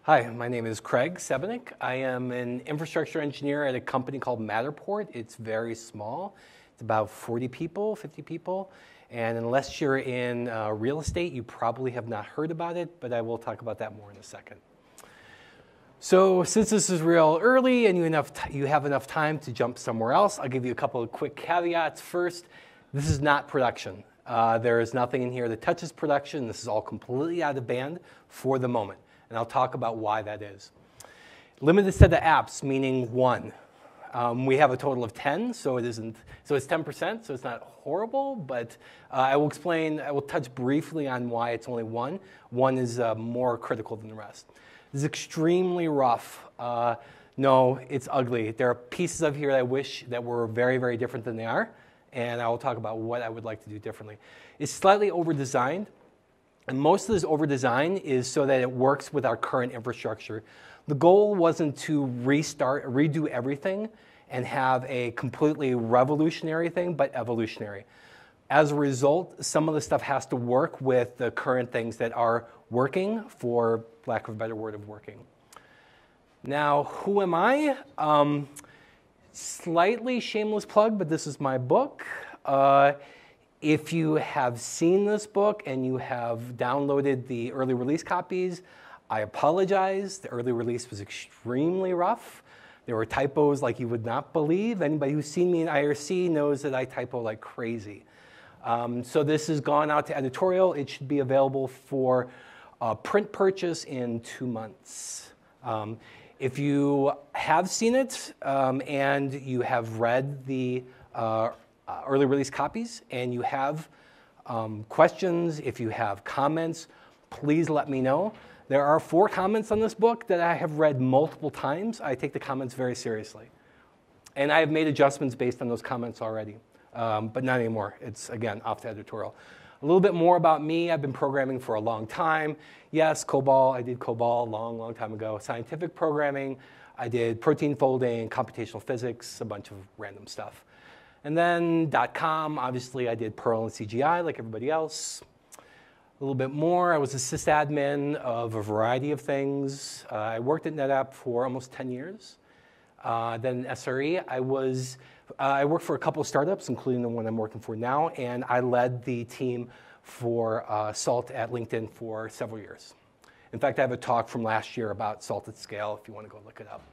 Hi, my name is Craig Sebenik. I am an infrastructure engineer at a company called Matterport. It's very small. It's about 40 people, 50 people. And unless you're in real estate, you probably have not heard about it, but I will talk about that more in a second. So since this is real early and you have enough time to jump somewhere else, I'll give you a couple of quick caveats. First, this is not production. There is nothing in here that touches production. This is all completely out of band for the moment. And I'll talk about why that is. Limited set of apps, meaning one. We have a total of 10, so it's 10%, so it's not horrible, but I will touch briefly on why it's only one. One is more critical than the rest. This is extremely rough. No, it's ugly. There are pieces of here that I wish that were very, very different than they are, and I will talk about what I would like to do differently. It's slightly over-designed. And most of this over-design is so that it works with our current infrastructure. The goal wasn't to redo everything and have a completely revolutionary thing, but evolutionary. As a result, some of the stuff has to work with the current things that are working, for lack of a better word of working. Now, who am I? Slightly shameless plug, but this is my book. If you have seen this book and you have downloaded the early release copies, I apologize. The early release was extremely rough. There were typos like you would not believe. Anybody who's seen me in IRC knows that I typo like crazy. So this has gone out to editorial. It should be available for print purchase in 2 months. If you have seen it and you have read the early release copies, and you have questions, if you have comments, please let me know. There are 4 comments on this book that I have read multiple times. I take the comments very seriously. And I have made adjustments based on those comments already, but not anymore. It's, again, off to editorial. A little bit more about me. I've been programming for a long time. Yes, COBOL. I did COBOL a long, long time ago. Scientific programming. I did protein folding, computational physics, a bunch of random stuff. And then .com, obviously I did Perl and CGI like everybody else. A little bit more, I was a sysadmin of a variety of things. I worked at NetApp for almost 10 years. Then SRE, I worked for a couple of startups, including the one I'm working for now, and I led the team for Salt at LinkedIn for several years. In fact, I have a talk from last year about Salt at Scale if you want to go look it up.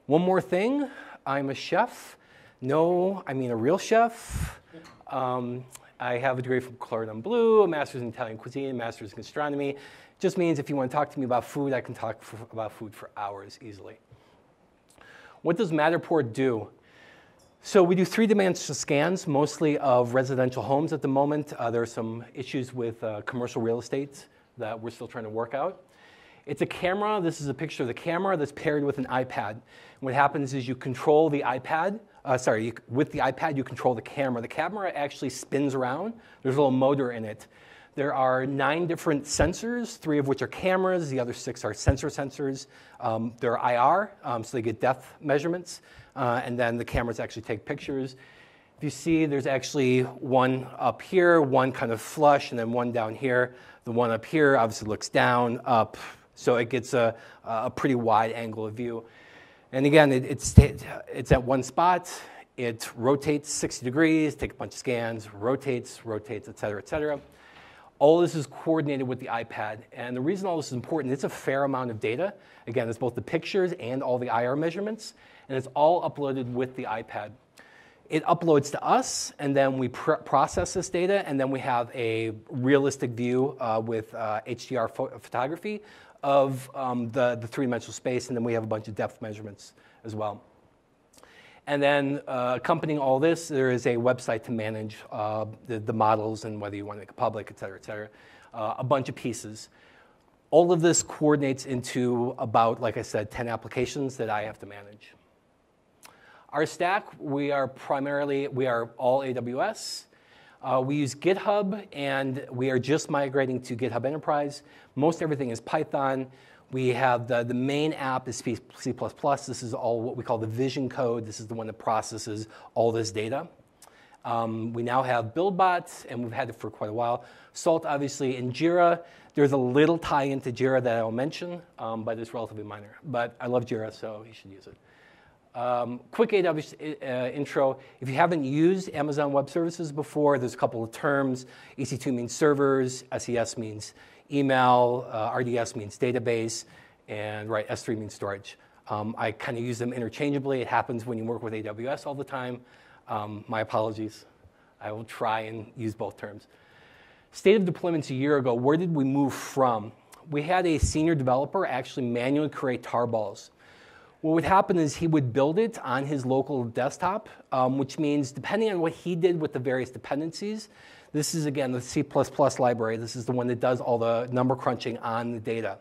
One more thing, I'm a chef. No, I mean a real chef. I have a degree from Cordon Bleu, a master's in Italian cuisine, a master's in gastronomy. It just means if you want to talk to me about food, I can talk about food for hours easily. What does Matterport do? So we do 3-dimensional scans, mostly of residential homes at the moment. There are some issues with commercial real estate that we're still trying to work out. It's a camera. This is a picture of the camera that's paired with an iPad. What happens is you control the iPad. With the iPad, you control the camera. The camera actually spins around. There's a little motor in it. There are 9 different sensors, 3 of which are cameras. The other 6 are sensor sensors. They're IR, so they get depth measurements. And then the cameras actually take pictures. If you see, there's actually one up here, one kind of flush, and then one down here. The one up here obviously looks down, up. So it gets a pretty wide angle of view. And again, it's at one spot. It rotates 60 degrees, takes a bunch of scans, rotates, et cetera, et cetera. All this is coordinated with the iPad. And the reason all this is important, it's a fair amount of data. Again, it's both the pictures and all the IR measurements. And it's all uploaded with the iPad. It uploads to us, and then we process this data, and then we have a realistic view with HDR photography of the 3-dimensional space, and then we have a bunch of depth measurements as well. And then accompanying all this, there is a website to manage the models and whether you want to make it public, et cetera, a bunch of pieces. All of this coordinates into about, like I said, 10 applications that I have to manage. Our stack, we are all AWS. We use GitHub, and we are just migrating to GitHub Enterprise. Most everything is Python. We have the main app is C++. This is all what we call the vision code. This is the one that processes all this data. We now have Buildbot, and we've had it for quite a while. Salt, obviously, in Jira. There's a little tie into Jira that I'll mention, but it's relatively minor. But I love Jira, so you should use it. Quick AWS intro. If you haven't used Amazon Web Services before, there's a couple of terms. EC2 means servers, SES means email, RDS means database, and S3 means storage. I kind of use them interchangeably. It happens when you work with AWS all the time. My apologies. I will try and use both terms. State of deployments a year ago, where did we move from? We had a senior developer actually manually create tarballs. What would happen is he would build it on his local desktop, which means depending on what he did with the various dependencies, this is, again, the C++ library. This is the one that does all the number crunching on the data.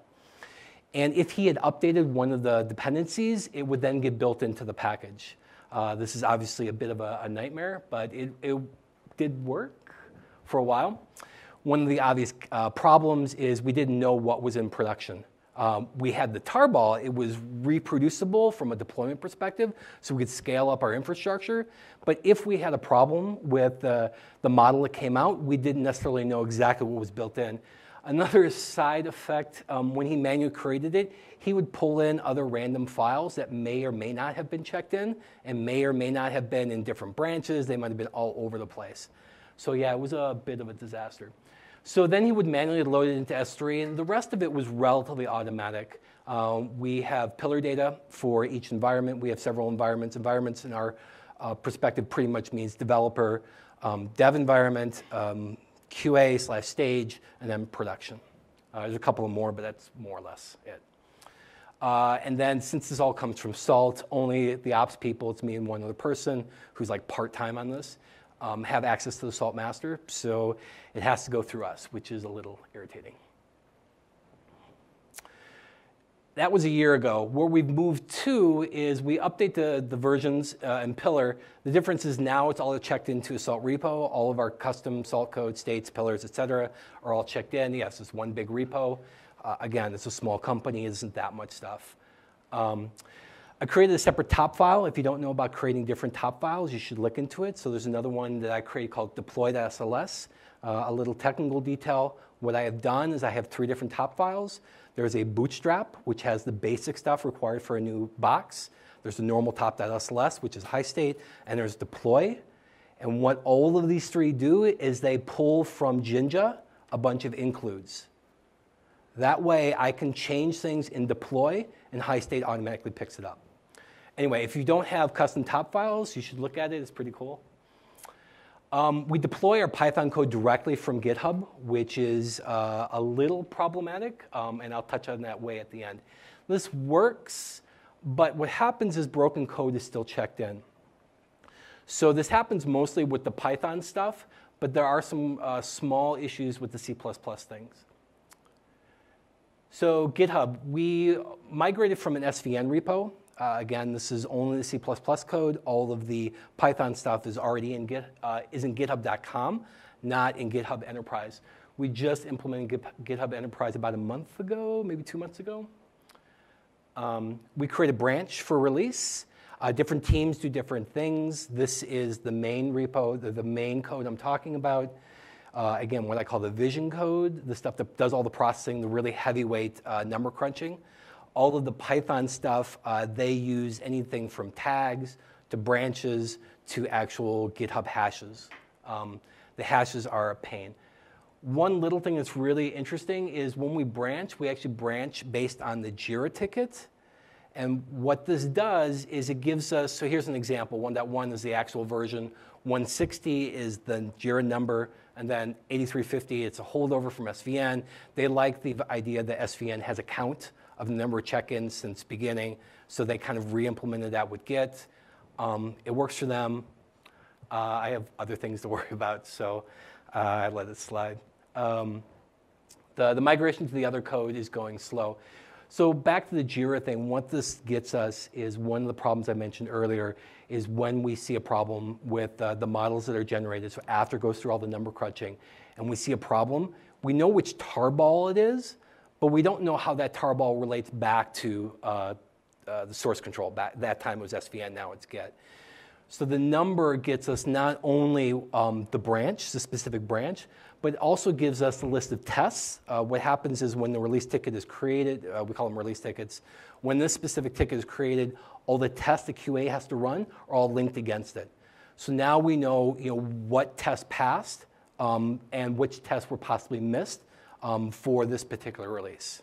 And if he had updated one of the dependencies, it would then get built into the package. This is obviously a bit of a nightmare, but it did work for a while. One of the obvious problems is we didn't know what was in production. We had the tarball. It was reproducible from a deployment perspective, so we could scale up our infrastructure. But if we had a problem with the model that came out, we didn't necessarily know exactly what was built in. Another side effect, when he manually created it, he would pull in other random files that may or may not have been checked in and may or may not have been in different branches. They might have been all over the place. So yeah, it was a bit of a disaster. So then he would manually load it into S3, and the rest of it was relatively automatic. We have pillar data for each environment. We have several environments. Environments in our perspective pretty much means developer, dev environment, QA/stage, and then production. There's a couple of more, but that's more or less it. And then since this all comes from Salt, only the ops people, it's me and one other person who's like part-time on this, have access to the Salt master. So it has to go through us, which is a little irritating. That was a year ago. Where we've moved to is we update the versions in Pillar. The difference is now it's all checked into a Salt repo. All of our custom Salt code, states, pillars, et cetera, are all checked in. Yes, it's one big repo. Again, it's a small company. It isn't that much stuff. I created a separate top file. If you don't know about creating different top files, you should look into it. So there's another one that I created called deploy.sls. A little technical detail. What I have done is I have 3 different top files. There's a bootstrap, which has the basic stuff required for a new box. There's the normal top.sls, which is high state, and there's deploy. And what all of these 3 do is they pull from Jinja a bunch of includes. That way, I can change things in deploy, and high state automatically picks it up. Anyway, if you don't have custom top files, you should look at it. It's pretty cool. We deploy our Python code directly from GitHub, which is a little problematic, and I'll touch on that way at the end. This works, but what happens is broken code is still checked in. So this happens mostly with the Python stuff, but there are some small issues with the C++ things. So GitHub, we migrated from an SVN repo. Again, this is only the C++ code. All of the Python stuff is already in GitHub.com, not in GitHub Enterprise. We just implemented GitHub Enterprise about a month ago, maybe 2 months ago. We create a branch for release. Different teams do different things. This is the main repo, the main code I'm talking about. Again, what I call the vision code, the stuff that does all the processing, the really heavyweight number crunching. All of the Python stuff, they use anything from tags to branches to actual GitHub hashes. The hashes are a pain. One little thing that's really interesting is when we actually branch based on the Jira ticket. And what this does is it gives us, so here's an example. 1.1 is the actual version. 160 is the Jira number. And then 8350, it's a holdover from SVN. They like the idea that SVN has a count of the number of check-ins since beginning. So they kind of re-implemented that with Git. It works for them. I have other things to worry about, so I let it slide. The migration to the other code is going slow. So back to the Jira thing, what this gets us is one of the problems I mentioned earlier is when we see a problem with the models that are generated, so after it goes through all the number crunching, and we see a problem, we know which tarball it is, but we don't know how that tarball relates back to the source control. That time it was SVN, now it's Git. So the number gets us not only the branch, the specific branch, but it also gives us the list of tests. What happens is when the release ticket is created, we call them release tickets. When this specific ticket is created, all the tests the QA has to run are all linked against it. So now we know, what tests passed and which tests were possibly missed for this particular release.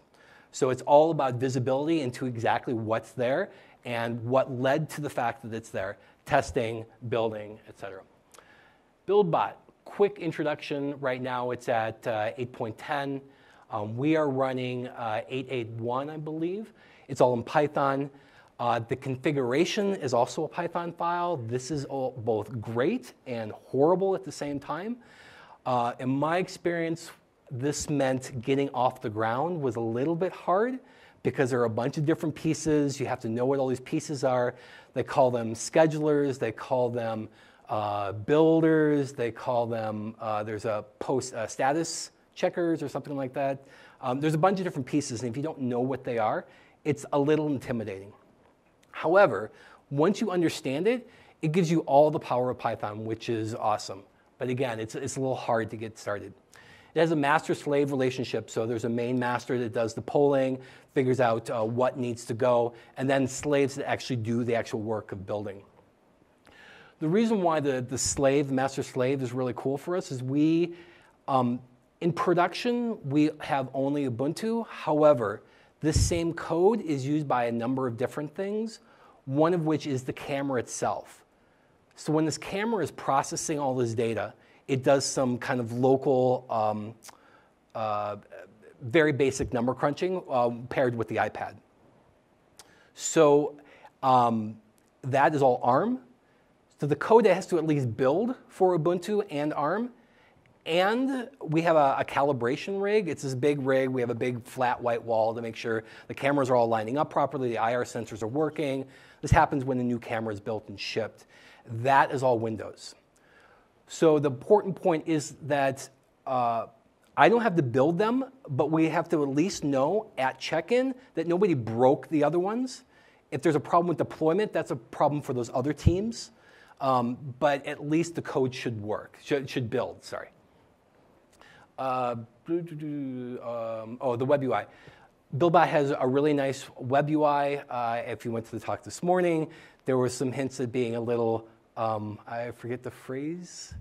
So it's all about visibility into exactly what's there and what led to the fact that it's there. Testing, building, et cetera. Buildbot, quick introduction. Right now it's at 8.10. We are running 8.8.1, I believe. It's all in Python. The configuration is also a Python file. This is all both great and horrible at the same time. In my experience, this meant getting off the ground was a little bit hard because there are a bunch of different pieces. You have to know what all these pieces are. They call them schedulers. They call them builders. They call them, there's a post status checkers or something like that. There's a bunch of different pieces, and if you don't know what they are, it's a little intimidating. However, once you understand it, it gives you all the power of Python, which is awesome. But again, it's a little hard to get started. It has a master-slave relationship, so there's a main master that does the polling, figures out what needs to go, and then slaves that actually do the actual work of building. The reason why the master-slave is really cool for us is we, in production, we have only Ubuntu. However, this same code is used by a number of different things, one of which is the camera itself. So when this camera is processing all this data, it does some kind of local, very basic number crunching paired with the iPad. So that is all ARM. So the code has to at least build for Ubuntu and ARM. And we have a calibration rig. It's this big rig. We have a big flat white wall to make sure the cameras are all lining up properly, the IR sensors are working. This happens when the new camera is built and shipped. That is all Windows. So the important point is that I don't have to build them, but we have to at least know at check-in that nobody broke the other ones. If there's a problem with deployment, that's a problem for those other teams. But at least the code should work, should build, sorry. The web UI. Buildbot has a really nice web UI. If you went to the talk this morning, there were some hints at being a little, I forget the phrase.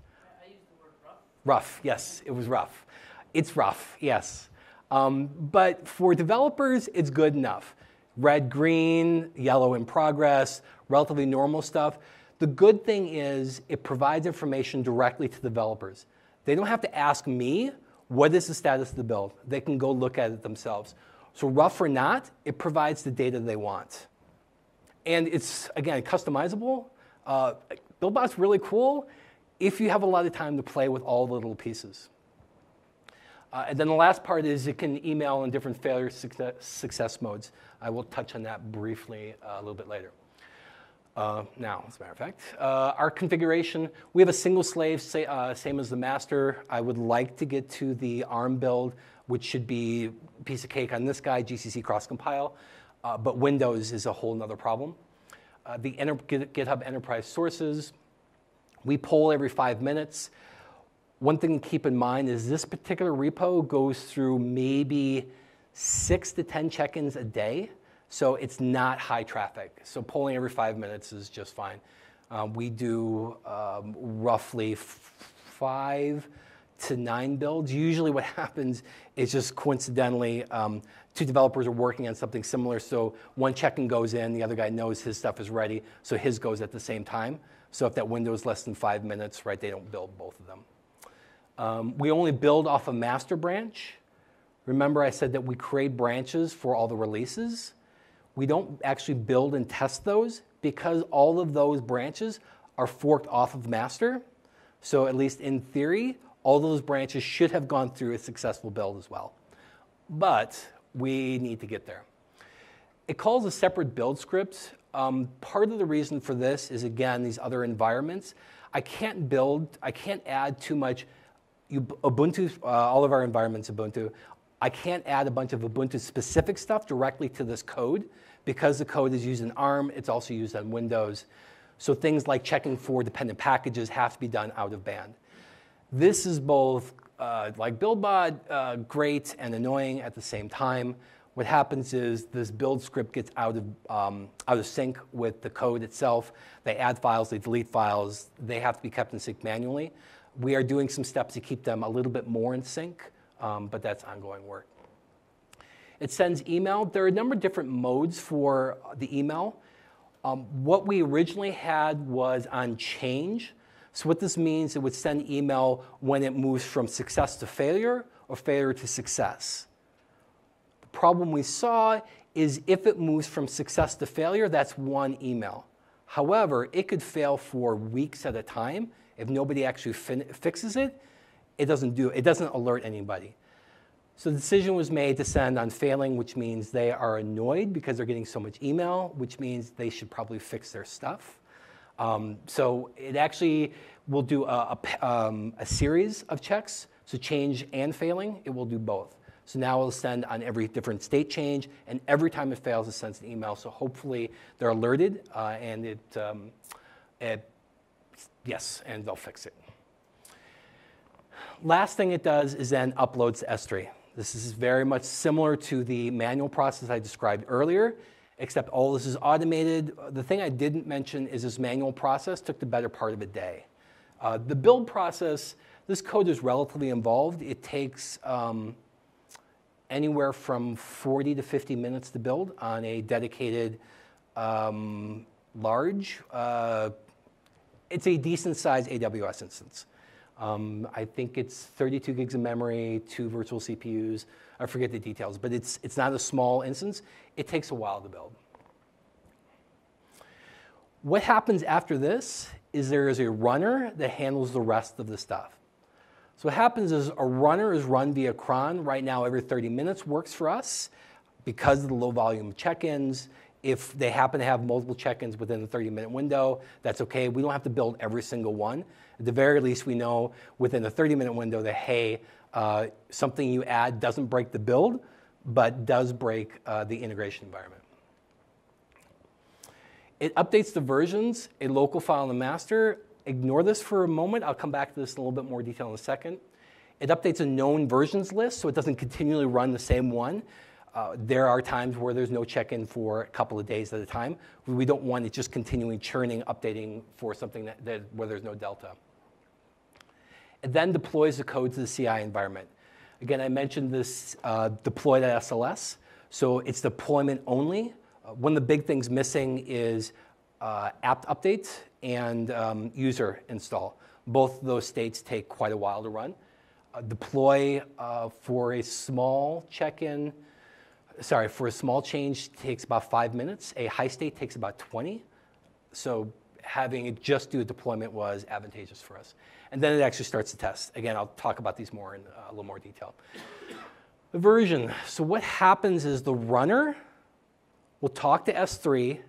I used the word rough. Rough, yes, it was rough. It's rough, yes. But for developers, it's good enough. Red, green, yellow in progress, relatively normal stuff. The good thing is it provides information directly to developers. They don't have to ask me, what is the status of the build? They can go look at it themselves. So rough or not, it provides the data they want. And it's, again, customizable. Buildbot's really cool if you have a lot of time to play with all the little pieces. And then the last part is it can email in different failure success modes. I will touch on that briefly a little bit later. Now, as a matter of fact, our configuration, we have a single slave, same as the master. I would like to get to the ARM build, which should be a piece of cake on this guy, GCC cross-compile. But Windows is a whole nother problem. The GitHub enterprise sources, we poll every 5 minutes. One thing to keep in mind is this particular repo goes through maybe 6 to 10 check-ins a day. So it's not high traffic. So polling every 5 minutes is just fine. We do roughly 5 to 9 builds. Usually what happens is just coincidentally, 2 developers are working on something similar. So one check-in goes in, the other guy knows his stuff is ready, so his goes at the same time. So if that window is less than 5 minutes, right, they don't build both of them. We only build off a master branch. Remember I said that we create branches for all the releases. We don't actually build and test those because all of those branches are forked off of master. So at least in theory, all those branches should have gone through a successful build as well. But we need to get there. It calls a separate build script. Part of the reason for this is, again, these other environments. I can't add too much Ubuntu, all of our environments Ubuntu. I can't add a bunch of Ubuntu-specific stuff directly to this code because the code is used in ARM. It's also used on Windows. So things like checking for dependent packages have to be done out of band. This is both, like Buildbot, great and annoying at the same time. What happens is this build script gets out of sync with the code itself. They add files, they delete files. They have to be kept in sync manually. We are doing some steps to keep them a little bit more in sync, but that's ongoing work. It sends email. There are a number of different modes for the email. What we originally had was on change. So what this means, it would send email when it moves from success to failure or failure to success. The problem we saw is if it moves from success to failure, that's one email. However, it could fail for weeks at a time. If nobody actually fixes it, it doesn't alert anybody. So the decision was made to send on failing, which means they are annoyed because they're getting so much email, which means they should probably fix their stuff. So it actually will do a series of checks. So change and failing, it will do both. So now it'll send on every different state change, and every time it fails, it sends an email. So hopefully they're alerted, and yes, and they'll fix it. Last thing it does is then uploads to S3. This is very much similar to the manual process I described earlier, except all this is automated. The thing I didn't mention is this manual process took the better part of a day. The build process, this code is relatively involved. It takes anywhere from 40 to 50 minutes to build on a dedicated large, it's a decent sized AWS instance. I think it's 32 gigs of memory, 2 virtual CPUs. I forget the details, but it's not a small instance. It takes a while to build. What happens after this is there is a runner that handles the rest of the stuff. So what happens is a runner is run via cron. Right now, every 30 minutes works for us because of the low volume of check-ins. If they happen to have multiple check-ins within the 30-minute window, that's OK. We don't have to build every single one. At the very least, we know within the 30-minute window that, hey, something you add doesn't break the build, but does break the integration environment. It updates the versions, a local file in the master. Ignore this for a moment. I'll come back to this in a little bit more detail in a second. It updates a known versions list, so it doesn't continually run the same one. There are times where there's no check-in for a couple of days at a time. We don't want it just continuing churning, updating for something where there's no delta. It then deploys the code to the CI environment. Again, I mentioned this deployed at SLS. So it's deployment only. One of the big things missing is apt update and user install. Both of those states take quite a while to run. Deploy for a small check-in, for a small change takes about 5 minutes. A high state takes about 20. So having it just do a deployment was advantageous for us. And then it actually starts the test. Again, I'll talk about these more in a little more detail. The version. So what happens is the runner will talk to S3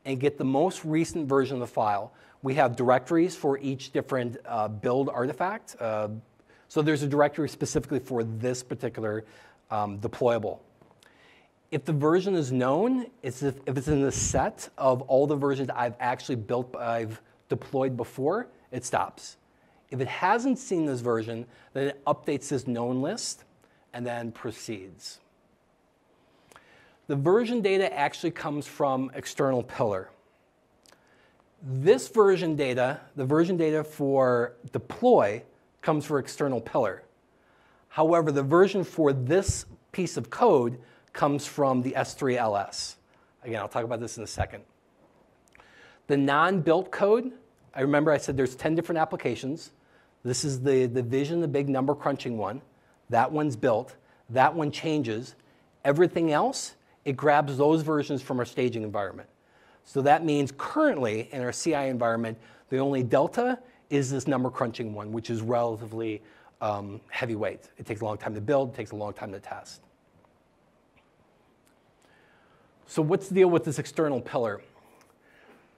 and get the most recent version of the file. We have directories for each different build artifact. So there's a directory specifically for this particular deployable. If the version is known, if it's in the set of all the versions I've deployed before, it stops. If it hasn't seen this version, then it updates this known list and then proceeds. The version data actually comes from external pillar. This version data, the version data for deploy, comes from external pillar. However, the version for this piece of code comes from the S3 LS. Again, I'll talk about this in a second. The non-built code, I said there's 10 different applications. This is the vision, the big number crunching one. That one's built. That one changes. Everything else, it grabs those versions from our staging environment. So that means currently in our CI environment, the only delta is this number crunching one, which is relatively heavyweight. It takes a long time to build, it takes a long time to test. So what's the deal with this external pillar?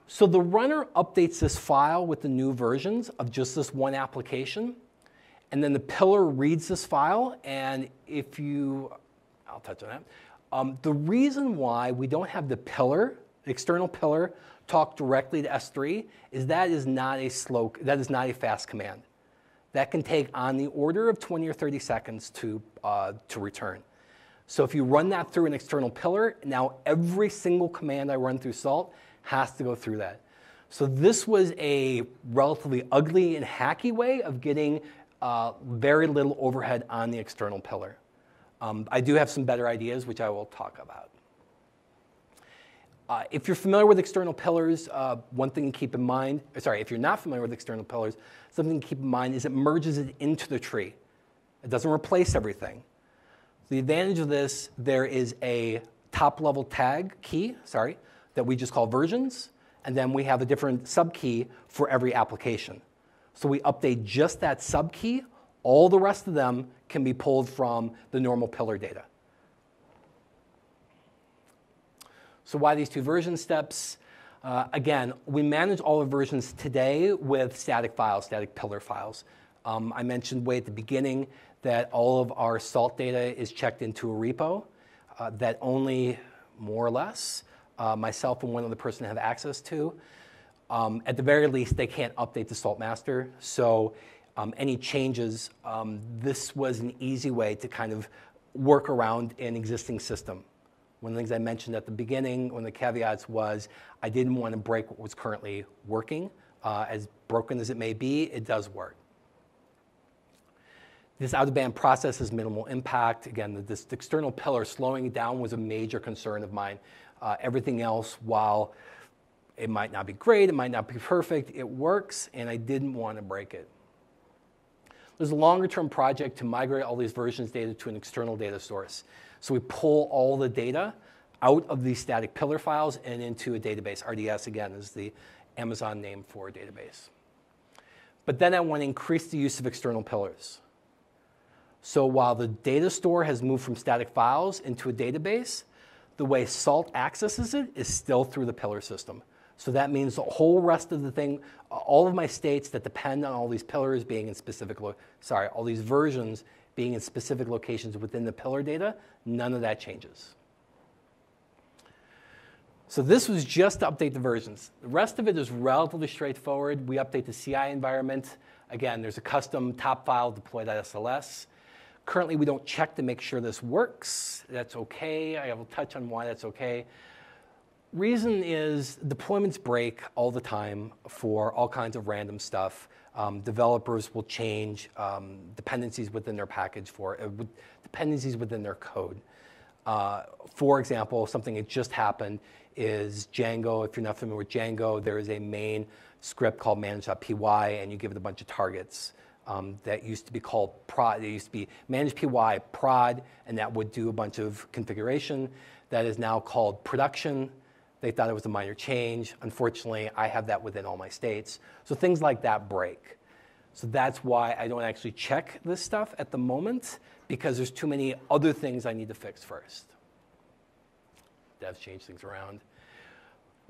So the runner updates this file with the new versions of just this one application. And then the pillar reads this file. And I'll touch on that. The reason why we don't have the pillar external pillar talk directly to S3 that is not a fast command. That can take on the order of 20 or 30 seconds to return. So if you run that through an external pillar, now every single command I run through Salt has to go through that. So this was a relatively ugly and hacky way of getting very little overhead on the external pillar. I do have some better ideas, which I will talk about. If you're familiar with external pillars, one thing to keep in mind, if you're not familiar with external pillars, something to keep in mind is it merges it into the tree. It doesn't replace everything. The advantage of this, there is a top-level tag key, that we just call versions, and then we have a different subkey for every application. So we update just that subkey. All the rest of them can be pulled from the normal pillar data. So why these two version steps? Again, we manage all the versions today with static files, static pillar files. I mentioned way at the beginning that all of our Salt data is checked into a repo that only, more or less, myself and one other person have access to. At the very least, they can't update the Salt master. So any changes, this was an easy way to kind of work around an existing system. One of the things I mentioned at the beginning, one of the caveats was I didn't want to break what was currently working. As broken as it may be, it does work. This out-of-band process has minimal impact. Again, this external pillar slowing it down was a major concern of mine. Everything else, while it might not be great, it might not be perfect, it works, and I didn't want to break it. There's a longer-term project to migrate all these versions data to an external data source. So we pull all the data out of these static pillar files and into a database. RDS, again, is the Amazon name for a database. But then I want to increase the use of external pillars. So while the data store has moved from static files into a database, the way Salt accesses it is still through the pillar system. So that means the whole rest of the thing, all of my states that depend on all these pillars being in specific, all these versions being in specific locations within the pillar data, none of that changes. So this was just to update the versions. The rest of it is relatively straightforward. We update the CI environment. Again, there's a custom top file deploy.sls. Currently, we don't check to make sure this works. That's OK. I will touch on why that's OK. Reason is deployments break all the time for all kinds of random stuff. Developers will change dependencies within their package dependencies within their code. For example, something that just happened is Django. If you're not familiar with Django, there is a main script called manage.py, and you give it a bunch of targets. That used to be called prod. It used to be manage.py prod, and that would do a bunch of configuration. That is now called production. They thought it was a minor change. Unfortunately, I have that within all my states. So things like that break. So that's why I don't actually check this stuff at the moment, because there's too many other things I need to fix first. Devs change things around.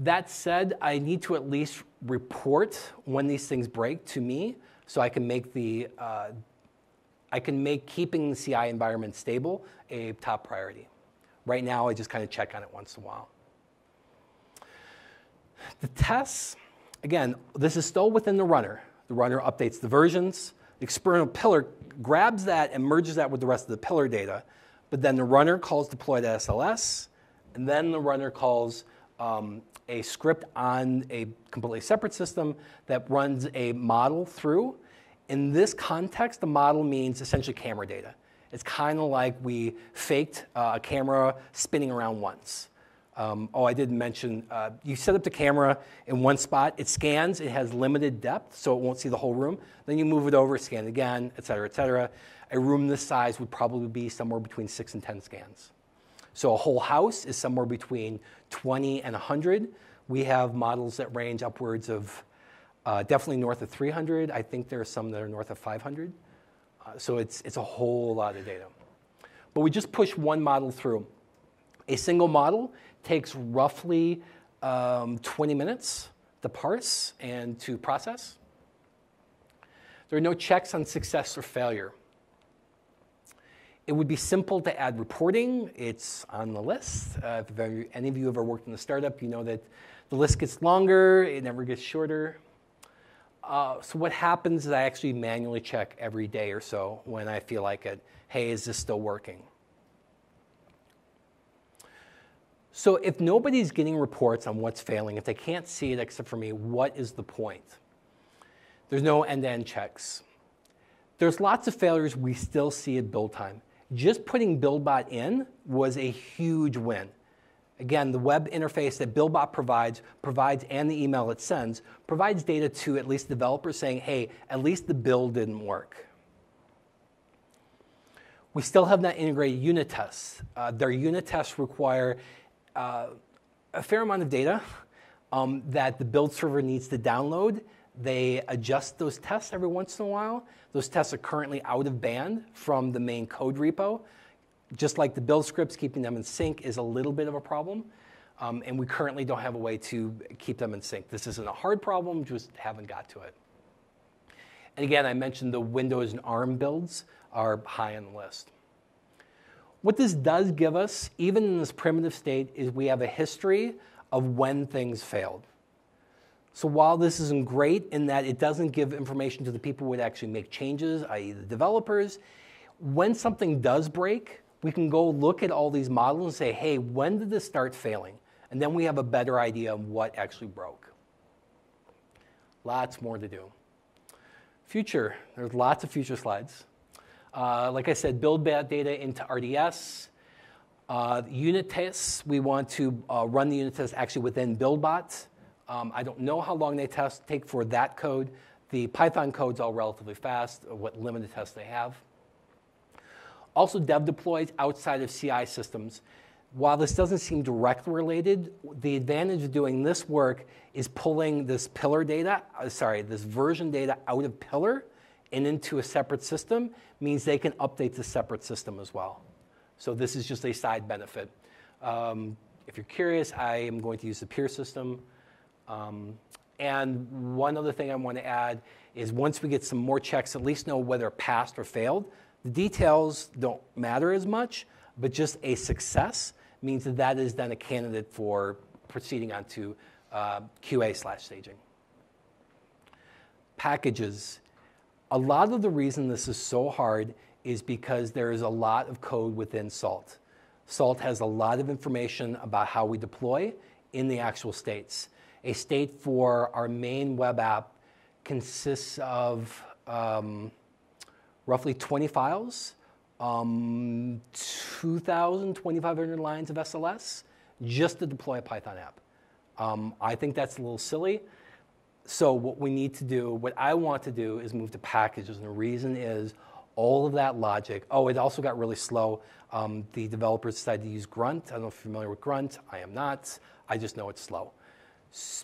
That said, I need to at least report when these things break to me, so I can make keeping the CI environment stable a top priority. Right now, I just kind of check on it once in a while. The tests, again, this is still within the runner. The runner updates the versions. The external pillar grabs that and merges that with the rest of the pillar data. But then the runner calls deploy.sls, and then the runner calls a script on a completely separate system that runs a model through. In this context, the model means essentially camera data. It's kind of like we faked a camera spinning around once. I didn't mention, you set up the camera in one spot, it scans, it has limited depth, so it won't see the whole room. Then you move it over, scan it again, et cetera, et cetera. A room this size would probably be somewhere between 6 and 10 scans. So a whole house is somewhere between 20 and 100. We have models that range upwards of definitely north of 300. I think there are some that are north of 500. So it's a whole lot of data. But we just push one model through. A single model takes roughly 20 minutes to parse and to process. There are no checks on success or failure. It would be simple to add reporting. It's on the list. If any of you ever worked in a startup, you know that the list gets longer. It never gets shorter. So what happens is I actually manually check every day or so when I feel like it. Hey, is this still working? So if nobody's getting reports on what's failing, if they can't see it except for me, what is the point? There's no end-to-end checks. There's lots of failures we still see at build time. Just putting Buildbot in was a huge win. Again, the web interface that Buildbot provides, and the email it sends, provides data to at least developers saying, hey, at least the build didn't work. We still have not integrated unit tests. Their unit tests require a fair amount of data that the build server needs to download. They adjust those tests every once in a while. Those tests are currently out of band from the main code repo. Just like the build scripts, keeping them in sync is a little bit of a problem. And we currently don't have a way to keep them in sync. This isn't a hard problem, just haven't got to it. And again, I mentioned the Windows and ARM builds are high on the list. What this does give us, even in this primitive state, is we have a history of when things failed. So while this isn't great in that it doesn't give information to the people who would actually make changes, i.e. the developers, when something does break, we can go look at all these models and say, hey, when did this start failing? And then we have a better idea of what actually broke. Lots more to do. Future, there's lots of future slides. Like I said, build bad data into RDS. Unit tests, we want to run the unit tests actually within Buildbot. I don't know how long they take for that code. The Python code's all relatively fast, what limited tests they have. Also, dev deploys outside of CI systems. While this doesn't seem directly related, the advantage of doing this work is pulling this pillar data, this version data out of pillar and into a separate system means they can update the separate system as well. So this is just a side benefit. If you're curious, I am going to use the peer system. And one other thing I want to add is once we get some more checks, at least know whether it passed or failed. The details don't matter as much, but just a success means that that is then a candidate for proceeding on to QA/staging. Packages. A lot of the reason this is so hard is because there is a lot of code within Salt. Salt has a lot of information about how we deploy in the actual states. A state for our main web app consists of roughly 20 files, 2,000, 2,500 lines of SLS just to deploy a Python app. I think that's a little silly. So what we need to do, what I want to do is move to packages. And the reason is all of that logic. Oh, it also got really slow. The developers decided to use Grunt. I don't know if you're familiar with Grunt. I am not. I just know it's slow.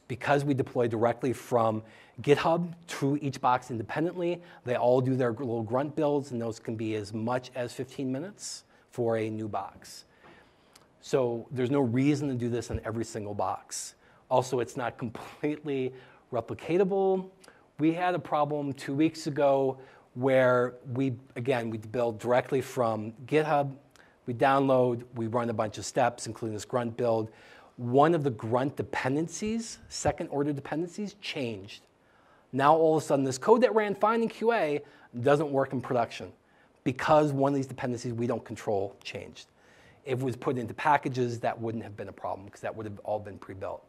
Because we deploy directly from GitHub to each box independently, they all do their little grunt builds, and those can be as much as 15 minutes for a new box. So there's no reason to do this on every single box. Also, it's not completely replicatable. We had a problem 2 weeks ago where we build directly from GitHub. We download, we run a bunch of steps, including this grunt build. One of the grunt dependencies, second order dependencies, changed. Now all of a sudden this code that ran fine in QA doesn't work in production because one of these dependencies we don't control changed. If it was put into packages, that wouldn't have been a problem because that would have all been pre-built.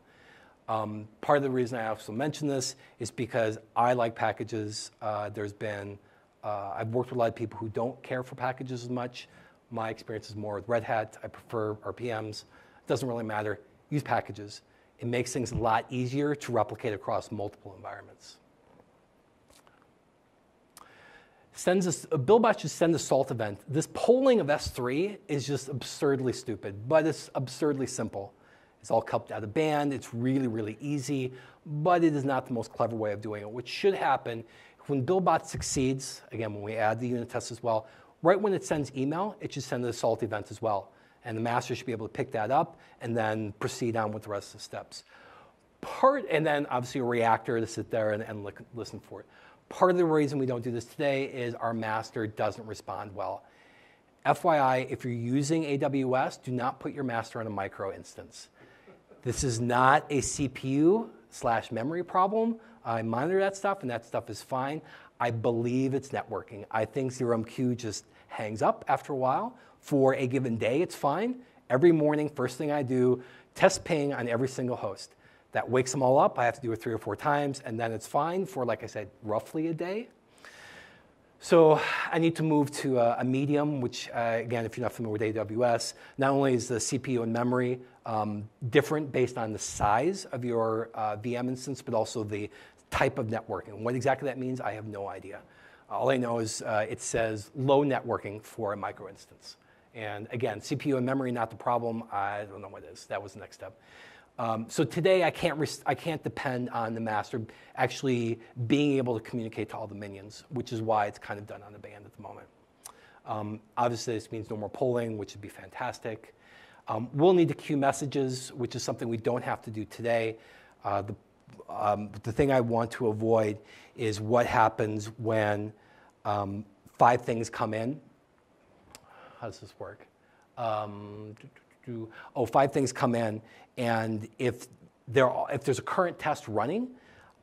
Part of the reason I also mention this is because I like packages. I've worked with a lot of people who don't care for packages as much. My experience is more with Red Hat. I prefer RPMs. It doesn't really matter. Use packages. It makes things a lot easier to replicate across multiple environments. Buildbot should send a salt event. This polling of S3 is just absurdly stupid, but it's absurdly simple. It's all kept out of band. It's really, really easy, but it is not the most clever way of doing it. What should happen when Buildbot succeeds, again, when we add the unit test as well, right when it sends email, it should send the salt event as well. And the master should be able to pick that up and then proceed on with the rest of the steps. And then obviously a reactor to sit there and listen for it. Part of the reason we don't do this today is our master doesn't respond well. FYI, if you're using AWS, do not put your master on a micro instance. This is not a CPU/memory problem. I monitor that stuff, and that stuff is fine. I believe it's networking. I think 0MQ just hangs up after a while. For a given day, it's fine. Every morning, first thing I do, test ping on every single host. That wakes them all up. I have to do it 3 or 4 times, and then it's fine for, like I said, roughly a day. So I need to move to a medium, which, again, if you're not familiar with AWS, not only is the CPU and memory different based on the size of your VM instance, but also the type of networking. What exactly that means, I have no idea. All I know is it says low networking for a micro instance. And again, CPU and memory, not the problem. I don't know what it is. That was the next step. So today, I can't depend on the master actually being able to communicate to all the minions, which is why it's kind of done on the band at the moment. Obviously, this means no more polling, which would be fantastic. We'll need to queue messages, which is something we don't have to do today. The thing I want to avoid is what happens when 5 things come in. How does this work? 5 things come in, and if there's a current test running,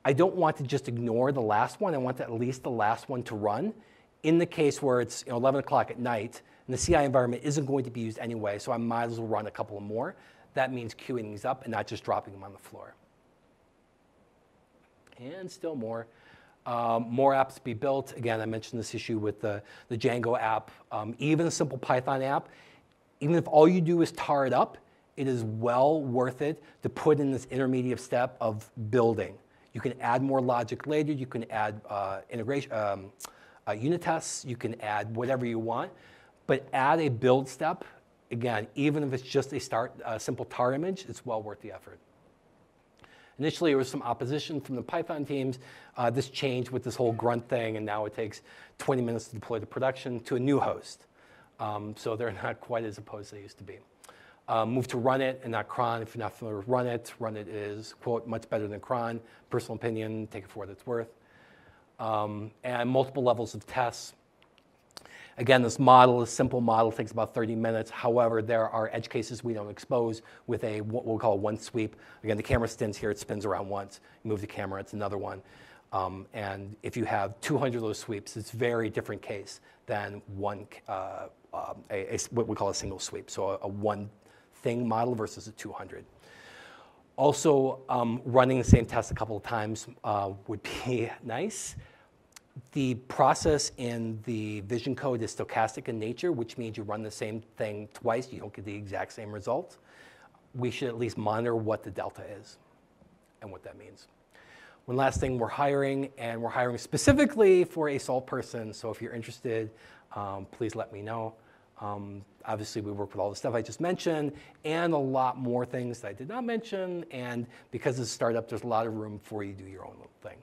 I don't want to just ignore the last one. I want at least the last one to run. In the case where it's 11 o'clock at night, and the CI environment isn't going to be used anyway, so I might as well run a couple of more. That means queuing these up and not just dropping them on the floor. And still more. More apps to be built. Again, I mentioned this issue with the Django app. Even a simple Python app, even if all you do is tar it up, it is well worth it to put in this intermediate step of building. You can add more logic later. You can add integration, unit tests. You can add whatever you want. But add a build step. Again, even if it's just a simple tar image, it's well worth the effort. Initially, there was some opposition from the Python teams. This changed with this whole grunt thing, and now it takes 20 minutes to deploy to production to a new host. So they're not quite as opposed as they used to be. Move to run it and not cron. If you're not familiar with run it is, quote, much better than cron. Personal opinion, take it for what it's worth. And multiple levels of tests. Again, this simple model, takes about 30 minutes. However, there are edge cases we don't expose with what we'll call a one sweep. Again, the camera spins here, it spins around once. You move the camera, it's another one. And if you have 200 of those sweeps, it's a very different case than what we call a single sweep. So a one thing model versus a 200. Also, running the same test a couple of times would be nice. The process in the vision code is stochastic in nature, which means you run the same thing twice. You don't get the exact same result. We should at least monitor what the delta is and what that means. One last thing, we're hiring, and we're hiring specifically for a Salt person. So if you're interested, please let me know. Obviously, we work with all the stuff I just mentioned and a lot more things that I did not mention. And because it's a startup, there's a lot of room for you to do your own little thing.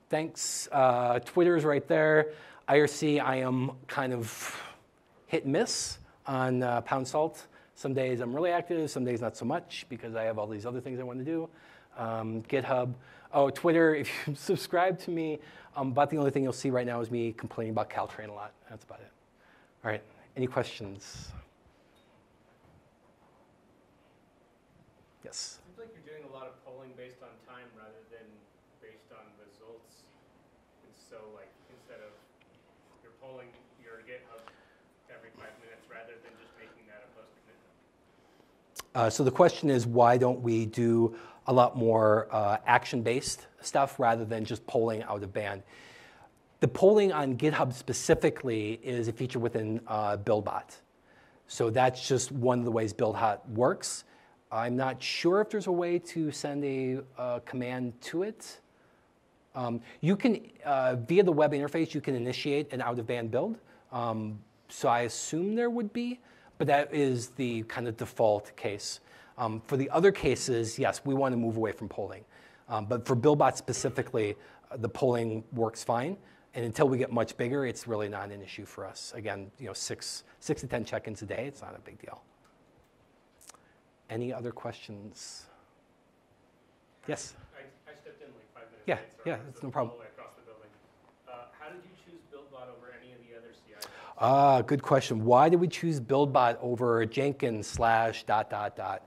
Thanks. Twitter's right there. IRC, I am kind of hit and miss on Pound Salt. Some days I'm really active, some days not so much because I have all these other things I want to do. GitHub. Oh, Twitter, if you subscribe to me, about the only thing you'll see right now is me complaining about Caltrain a lot. That's about it. All right, any questions? Yes? Seems like you're doing a lot of polling based on time rather than based on results. And so, like, instead of you're polling your GitHub every 5 minutes rather than just making that a post commitment. So the question is, why don't we do a lot more action-based stuff rather than just polling out of band? The polling on GitHub specifically is a feature within Buildbot. So that's just one of the ways Buildbot works. I'm not sure if there's a way to send a command to it. You can, via the web interface, you can initiate an out-of-band build. So I assume there would be, but that is the kind of default case. For the other cases, yes, we want to move away from polling. But for Buildbot specifically, the polling works fine. And until we get much bigger, it's really not an issue for us. Again, 6 to 10 check-ins a day, it's not a big deal. Any other questions? Yes? I stepped in like 5 minutes. Yeah, it's no problem. All the way across the building. How did you choose Buildbot over any of the other CI? Good question. Why did we choose Buildbot over Jenkins /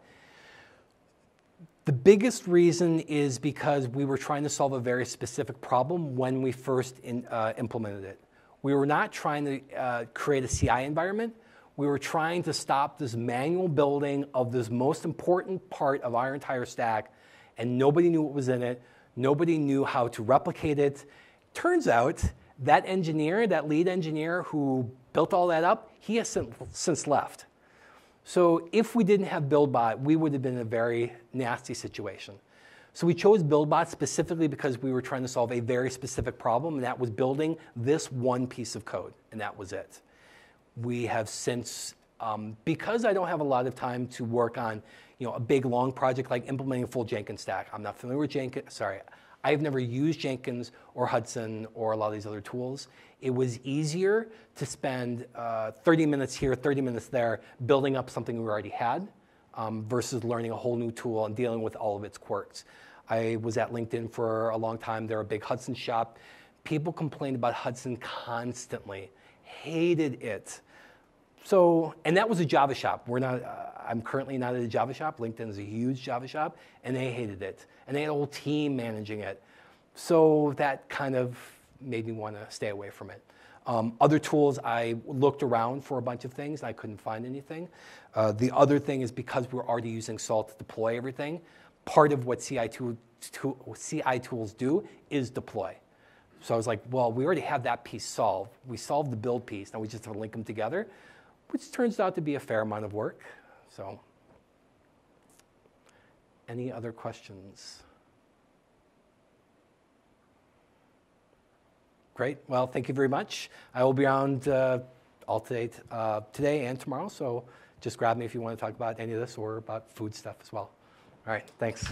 ... The biggest reason is because we were trying to solve a very specific problem when we first implemented it. We were not trying to create a CI environment. We were trying to stop this manual building of this most important part of our entire stack, and nobody knew what was in it. Nobody knew how to replicate it. Turns out that engineer, that lead engineer who built all that up, he has since left. So if we didn't have Buildbot, we would have been in a very nasty situation. So we chose Buildbot specifically because we were trying to solve a very specific problem, and that was building this one piece of code, and that was it. We have since, because I don't have a lot of time to work on a big, long project like implementing a full Jenkins stack. I'm not familiar with Jenkins. Sorry, I've never used Jenkins or Hudson or a lot of these other tools. It was easier to spend 30 minutes here, 30 minutes there, building up something we already had versus learning a whole new tool and dealing with all of its quirks. I was at LinkedIn for a long time. They're a big Hudson shop. People complained about Hudson constantly, hated it. So, and that was a Java shop. I'm currently not at a Java shop. LinkedIn is a huge Java shop, and they hated it. And they had a whole team managing it. So that kind of made me want to stay away from it. Other tools, I looked around for a bunch of things, and I couldn't find anything. The other thing is because we're already using Salt to deploy everything, part of what CI tools do is deploy. So I was like, well, we already have that piece solved. We solved the build piece. Now we just have to link them together, which turns out to be a fair amount of work. So, any other questions? Great. Well, thank you very much. I will be around all today and tomorrow, so just grab me if you want to talk about any of this or about food stuff as well. All right, thanks.